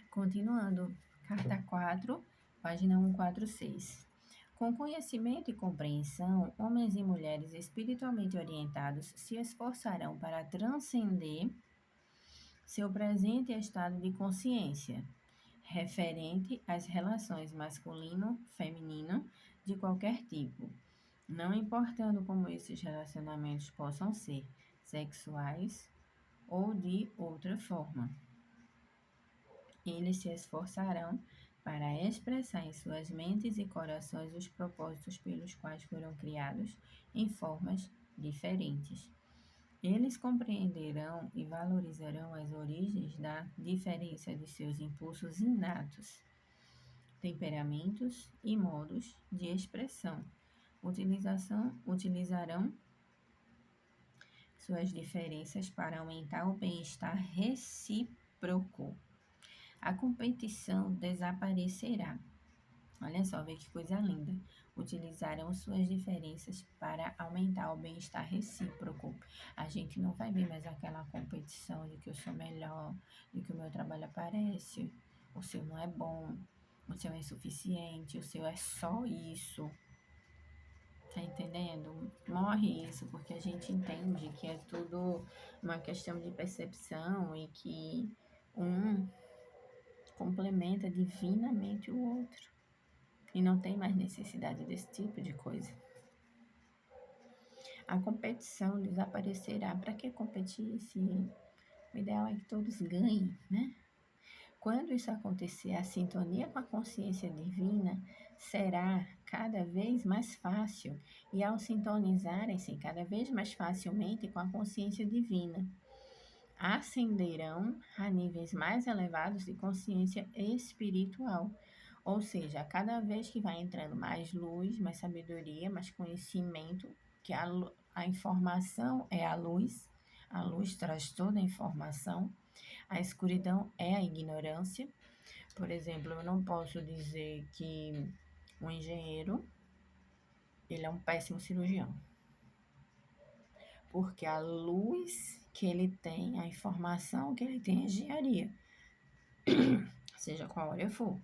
Continuando, carta 4, página 146. Com conhecimento e compreensão, homens e mulheres espiritualmente orientados se esforçarão para transcender seu presente estado de consciência, referente às relações masculino-feminino de qualquer tipo, não importando como esses relacionamentos possam ser sexuais ou de outra forma. Eles se esforçarão para expressar em suas mentes e corações os propósitos pelos quais foram criados em formas diferentes. Eles compreenderão e valorizarão as origens da diferença de seus impulsos inatos, temperamentos e modos de expressão. Utilizarão suas diferenças para aumentar o bem-estar recíproco. A competição desaparecerá. Olha só, vê que coisa linda. Utilizarão suas diferenças para aumentar o bem-estar recíproco. A gente não vai ver mais aquela competição de que eu sou melhor, de que o meu trabalho aparece, o seu não é bom, o seu é insuficiente, o seu é só isso. Tá entendendo? Morre isso, porque a gente entende que é tudo uma questão de percepção e que um complementa divinamente o outro. E não tem mais necessidade desse tipo de coisa. A competição desaparecerá. Para que competir se o ideal é que todos ganhem, né? Quando isso acontecer, a sintonia com a consciência divina será cada vez mais fácil, e ao sintonizarem-se cada vez mais facilmente com a consciência divina, ascenderão a níveis mais elevados de consciência espiritual. Ou seja, cada vez que vai entrando mais luz, mais sabedoria, mais conhecimento, que a informação é a luz traz toda a informação, a escuridão é a ignorância. Por exemplo, eu não posso dizer que um engenheiro, ele é um péssimo cirurgião, porque a luz que ele tem, a informação que ele tem é engenharia, seja qual área for.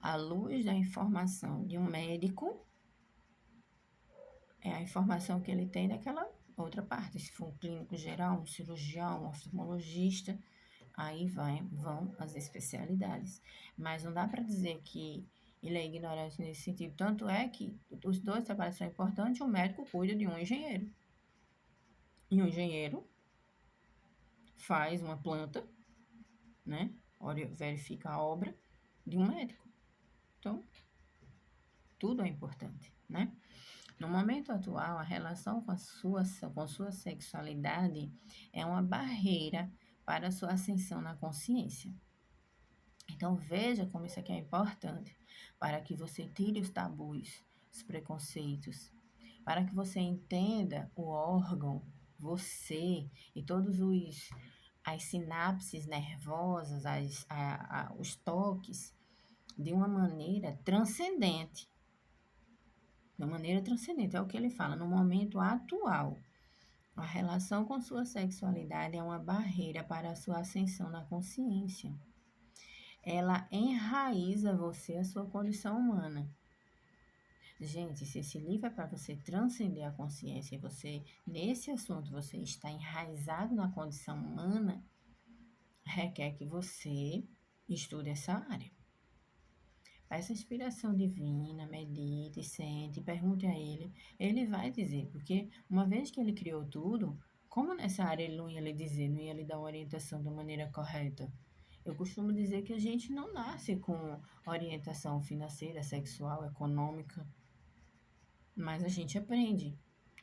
A luz da informação de um médico é a informação que ele tem daquela outra parte. Se for um clínico geral, um cirurgião, um oftalmologista, aí vão as especialidades. Mas não dá para dizer que ele é ignorante nesse sentido. Tanto é que os dois trabalhos são importantes, o médico cuida de um engenheiro. E um engenheiro faz uma planta, né? Verifica a obra de um médico. Então, tudo é importante, né? No momento atual, a relação com sua sexualidade é uma barreira para a sua ascensão na consciência. Então, veja como isso aqui é importante, para que você tire os tabus, os preconceitos, para que você entenda o órgão, você e todos as sinapses nervosas, os toques, de uma maneira transcendente. De uma maneira transcendente, é o que ele fala, no momento atual. A relação com sua sexualidade é uma barreira para a sua ascensão na consciência. Ela enraiza você a sua condição humana. Gente, se esse livro é para você transcender a consciência e você, nesse assunto, você está enraizado na condição humana, requer que você estude essa área. Peça inspiração divina, medite, sente, pergunte a ele. Ele vai dizer, porque uma vez que ele criou tudo, como nessa área ele não ia lhe dizer, não ia lhe dar uma orientação da maneira correta? Eu costumo dizer que a gente não nasce com orientação financeira, sexual, econômica, mas a gente aprende.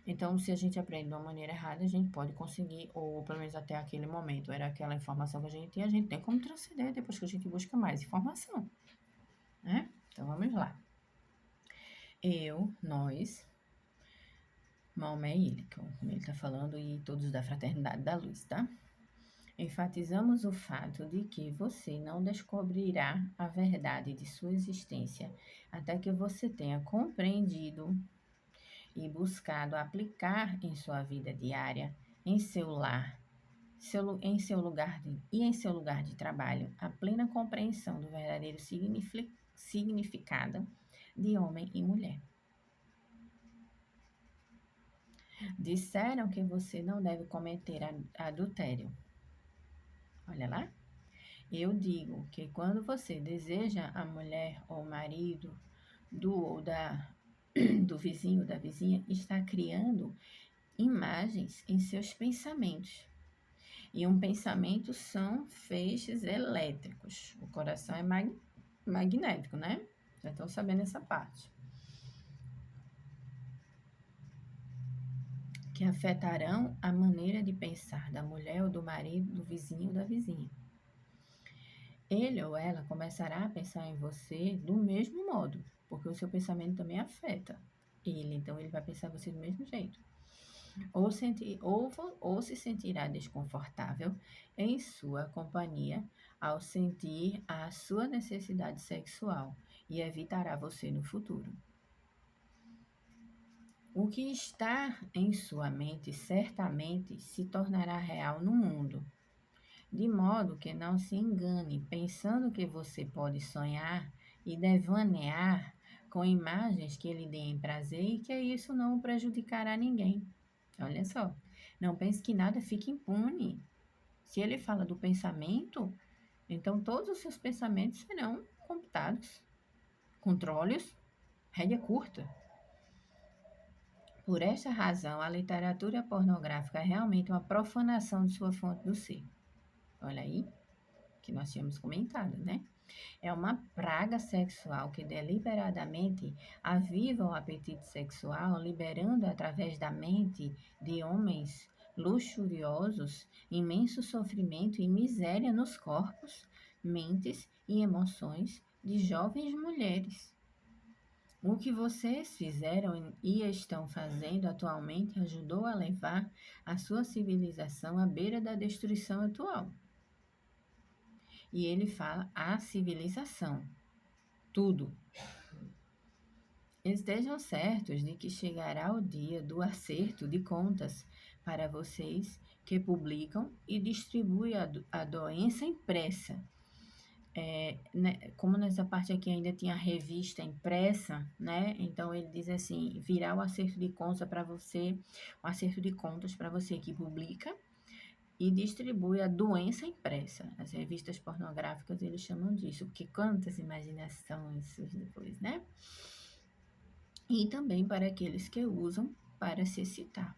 Então, se a gente aprende de uma maneira errada, a gente pode conseguir, ou pelo menos até aquele momento, era aquela informação que a gente tem como transcender depois que a gente busca mais informação, né? Então, vamos lá. Nós, Maomé e ele, como ele está falando, e todos da Fraternidade da Luz, tá? Enfatizamos o fato de que você não descobrirá a verdade de sua existência até que você tenha compreendido e buscado aplicar em sua vida diária, em seu lar, em seu lugar de trabalho, a plena compreensão do verdadeiro significado de homem e mulher. Disseram que você não deve cometer adultério. Olha lá. Eu digo que quando você deseja a mulher ou o marido do vizinho, da vizinha, está criando imagens em seus pensamentos. E um pensamento são feixes elétricos. O coração é magnético, né? Já estão sabendo essa parte. Que afetarão a maneira de pensar da mulher ou do marido, do vizinho ou da vizinha. Ele ou ela começará a pensar em você do mesmo modo, porque o seu pensamento também afeta ele, então ele vai pensar em você do mesmo jeito. Ou se sentirá desconfortável em sua companhia ao sentir a sua necessidade sexual e evitará você no futuro. O que está em sua mente certamente se tornará real no mundo, de modo que não se engane pensando que você pode sonhar e devanear com imagens que lhe deem prazer e que isso não prejudicará ninguém. Olha só, não pense que nada fique impune. Se ele fala do pensamento, então todos os seus pensamentos serão computados. Controle-os, rédea curta. Por esta razão, a literatura pornográfica é realmente uma profanação de sua fonte do ser. Olha aí, que nós tínhamos comentado, né? É uma praga sexual que deliberadamente aviva o apetite sexual, liberando através da mente de homens luxuriosos imenso sofrimento e miséria nos corpos, mentes e emoções de jovens mulheres. O que vocês fizeram e estão fazendo atualmente ajudou a levar a sua civilização à beira da destruição atual. E ele fala a civilização, tudo. Estejam certos de que chegará o dia do acerto de contas para vocês que publicam e distribuem a doença impressa. Né, como nessa parte aqui ainda tinha a revista impressa, né? Então ele diz assim: virá o acerto de contas para você, o acerto de contas para você que publica e distribui a doença impressa. As revistas pornográficas eles chamam disso, porque quantas imaginações surgem depois, né? E também para aqueles que usam para se excitar.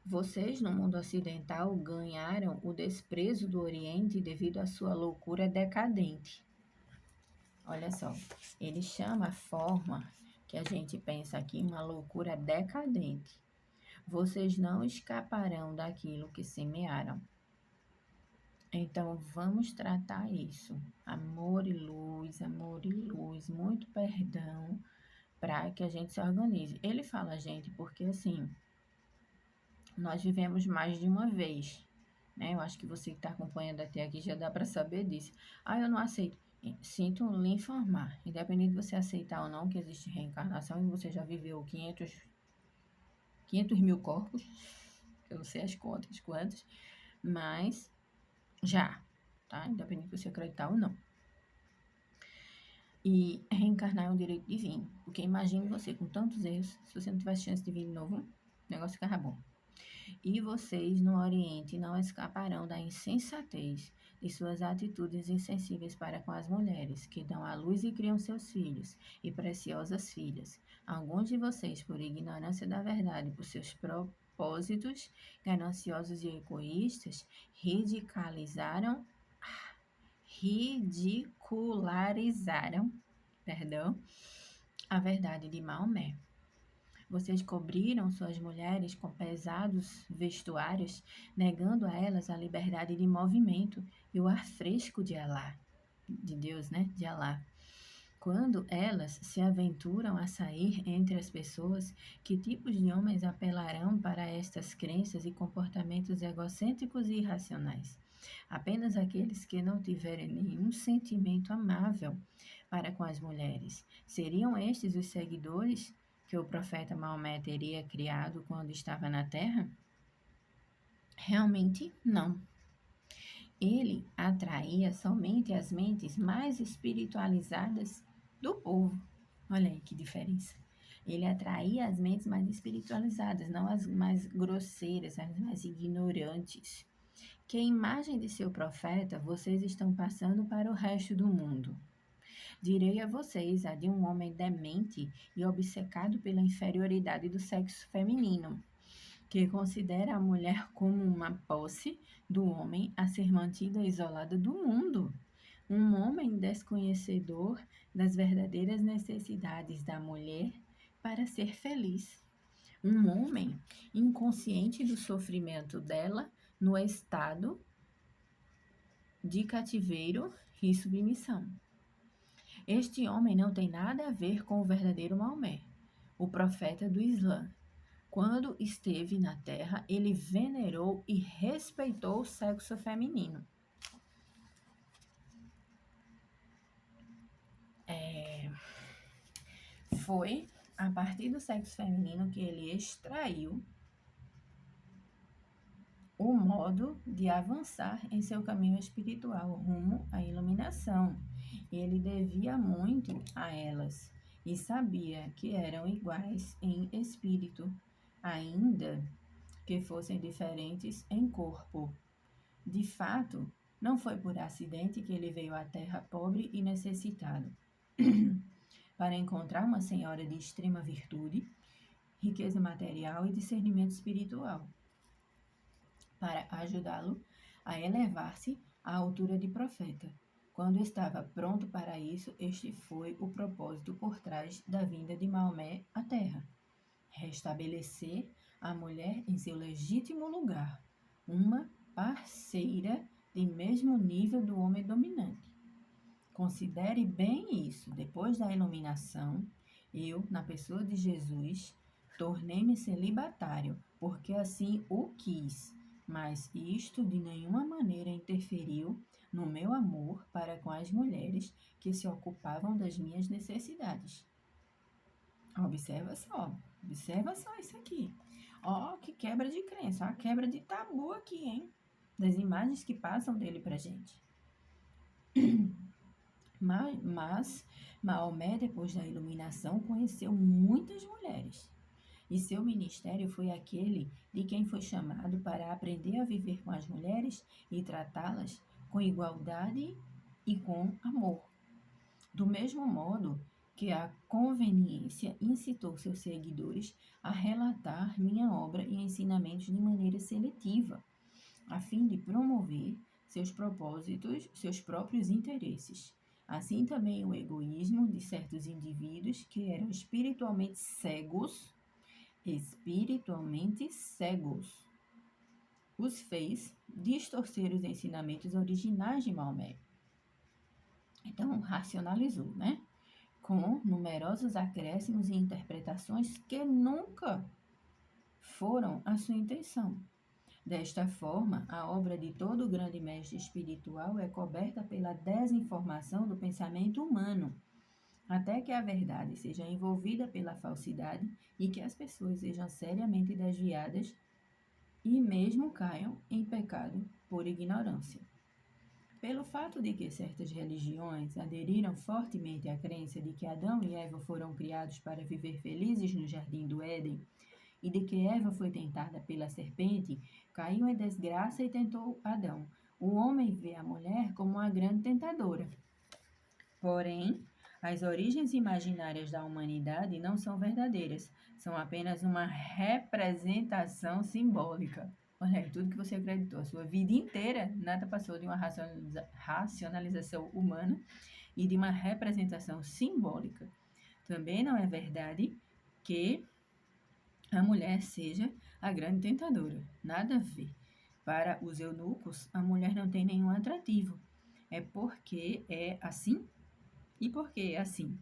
Vocês, no mundo ocidental, ganharam o desprezo do Oriente devido à sua loucura decadente. Olha só, ele chama a forma que a gente pensa aqui uma loucura decadente. Vocês não escaparão daquilo que semearam. Então, vamos tratar isso. Amor e luz, muito perdão, para que a gente se organize. Ele fala, gente, porque assim, nós vivemos mais de uma vez, né? Eu acho que você que está acompanhando até aqui já dá para saber disso. Ah, eu não aceito. Sinto lhe informar, independente de você aceitar ou não que existe reencarnação e você já viveu 500 mil corpos, eu não sei as contas quantos, mas já, tá? Independente de você acreditar ou não. E reencarnar é um direito divino, porque imagine você com tantos erros, se você não tivesse chance de vir de novo, o negócio ficava bom. E vocês no Oriente não escaparão da insensatez de suas atitudes insensíveis para com as mulheres, que dão à luz e criam seus filhos e preciosas filhas. Alguns de vocês, por ignorância da verdade, por seus propósitos gananciosos e egoístas, ridicularizaram, a verdade de Maomé. Vocês cobriram suas mulheres com pesados vestuários, negando a elas a liberdade de movimento e o ar fresco de Alá, de Deus, né? De Alá. Quando elas se aventuram a sair entre as pessoas, que tipos de homens apelarão para estas crenças e comportamentos egocêntricos e irracionais? Apenas aqueles que não tiverem nenhum sentimento amável para com as mulheres. Seriam estes os seguidores que o profeta Maomé teria criado quando estava na Terra? Realmente não. Ele atraía somente as mentes mais espiritualizadas do povo. Olha aí que diferença. Ele atraía as mentes mais espiritualizadas, não as mais grosseiras, as mais ignorantes. Que imagem de seu profeta vocês estão passando para o resto do mundo? Direi a vocês a de um homem demente e obcecado pela inferioridade do sexo feminino, que considera a mulher como uma posse do homem a ser mantida isolada do mundo. Um homem desconhecedor das verdadeiras necessidades da mulher para ser feliz. Um homem inconsciente do sofrimento dela no estado de cativeiro e submissão. Este homem não tem nada a ver com o verdadeiro Maomé, o profeta do Islã. Quando esteve na terra, ele venerou e respeitou o sexo feminino. Foi a partir do sexo feminino que ele extraiu o modo de avançar em seu caminho espiritual rumo à iluminação. Ele devia muito a elas e sabia que eram iguais em espírito, ainda que fossem diferentes em corpo. De fato, não foi por acidente que ele veio à terra pobre e necessitado, para encontrar uma senhora de extrema virtude, riqueza material e discernimento espiritual, para ajudá-lo a elevar-se à altura de profeta. Quando estava pronto para isso, este foi o propósito por trás da vinda de Maomé à terra: restabelecer a mulher em seu legítimo lugar, uma parceira de mesmo nível do homem dominante. Considere bem isso. Depois da iluminação, eu, na pessoa de Jesus, tornei-me celibatário, porque assim o quis, mas isto de nenhuma maneira interferiu no meu amor para com as mulheres que se ocupavam das minhas necessidades. Observa só isso aqui. Ó, que quebra de crença, ó, quebra de tabu aqui, hein? Das imagens que passam dele pra gente. Mas Maomé, depois da iluminação, conheceu muitas mulheres. E seu ministério foi aquele de quem foi chamado para aprender a viver com as mulheres e tratá-las com igualdade e com amor. Do mesmo modo que a conveniência incitou seus seguidores a relatar minha obra e ensinamentos de maneira seletiva, a fim de promover seus propósitos, seus próprios interesses. Assim também o egoísmo de certos indivíduos que eram espiritualmente cegos, os fez distorcer os ensinamentos originais de Maomé. Então, racionalizou, né? Com numerosos acréscimos e interpretações que nunca foram a sua intenção. Desta forma, a obra de todo grande mestre espiritual é coberta pela desinformação do pensamento humano, até que a verdade seja envolvida pela falsidade e que as pessoas sejam seriamente desviadas e mesmo caiam em pecado por ignorância. Pelo fato de que certas religiões aderiram fortemente à crença de que Adão e Eva foram criados para viver felizes no jardim do Éden, e de que Eva foi tentada pela serpente, caiu em desgraça e tentou Adão. O homem vê a mulher como uma grande tentadora. Porém, as origens imaginárias da humanidade não são verdadeiras, são apenas uma representação simbólica. Olha aí, tudo que você acreditou a sua vida inteira, nada passou de uma racionalização humana e de uma representação simbólica. Também não é verdade que a mulher seja a grande tentadora. Nada a ver. Para os eunucos, a mulher não tem nenhum atrativo. É porque é assim. E por que é assim?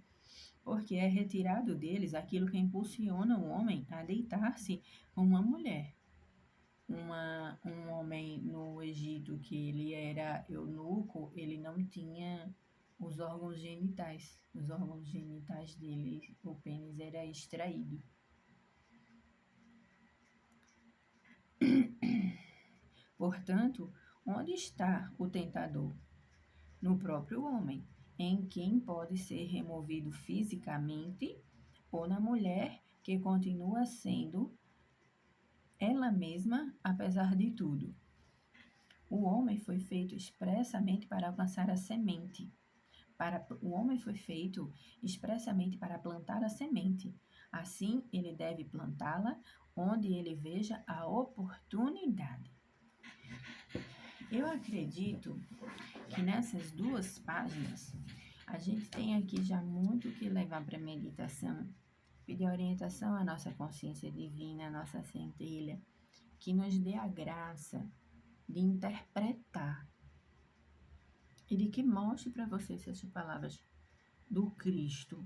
Porque é retirado deles aquilo que impulsiona o homem a deitar-se com uma mulher. Um homem no Egito que ele era eunuco, ele não tinha os órgãos genitais. Os órgãos genitais dele, o pênis era extraído. Portanto, onde está o tentador? No próprio homem, em quem pode ser removido fisicamente, ou na mulher, que continua sendo ela mesma, apesar de tudo. O homem foi feito expressamente para alcançar a semente. O homem foi feito expressamente para plantar a semente. Assim, ele deve plantá-la onde ele veja a oportunidade. Eu acredito que nessas 2 páginas, a gente tem aqui já muito que levar para meditação, pedir orientação à nossa consciência divina, à nossa centelha, que nos dê a graça de interpretar e de que mostre para você se essas palavras do Cristo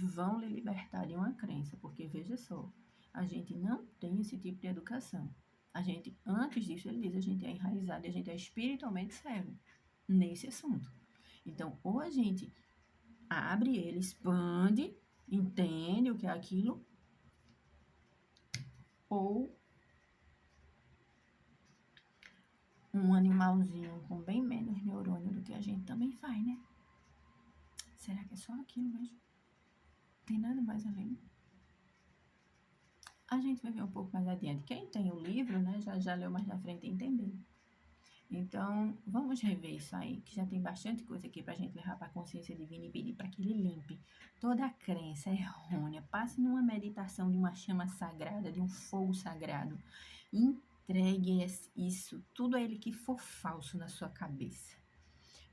vão lhe libertar de uma crença, porque veja só, a gente não tem esse tipo de educação. A gente, antes disso, ele diz, a gente é enraizado e a gente é espiritualmente cego nesse assunto. Então, ou a gente abre ele, expande, entende o que é aquilo, ou um animalzinho com bem menos neurônio do que a gente também faz, né? Será que é só aquilo mesmo? Tem nada mais além? A gente vai ver um pouco mais adiante. Quem tem o livro, né, já leu mais na frente e entendeu. Então, vamos rever isso aí, que já tem bastante coisa aqui para a gente levar para a consciência divina e pedir para que ele limpe toda a crença errônea. Passe numa meditação de uma chama sagrada, de um fogo sagrado. Entregue isso, tudo a ele que for falso na sua cabeça.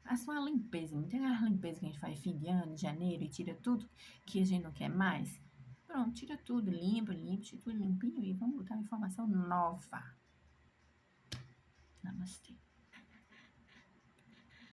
Faça uma limpeza, não tem aquela limpeza que a gente faz fim de ano, janeiro, e tira tudo que a gente não quer mais? Pronto, tira tudo, limpa, tira tudo limpinho e vamos botar uma informação nova. Namastê.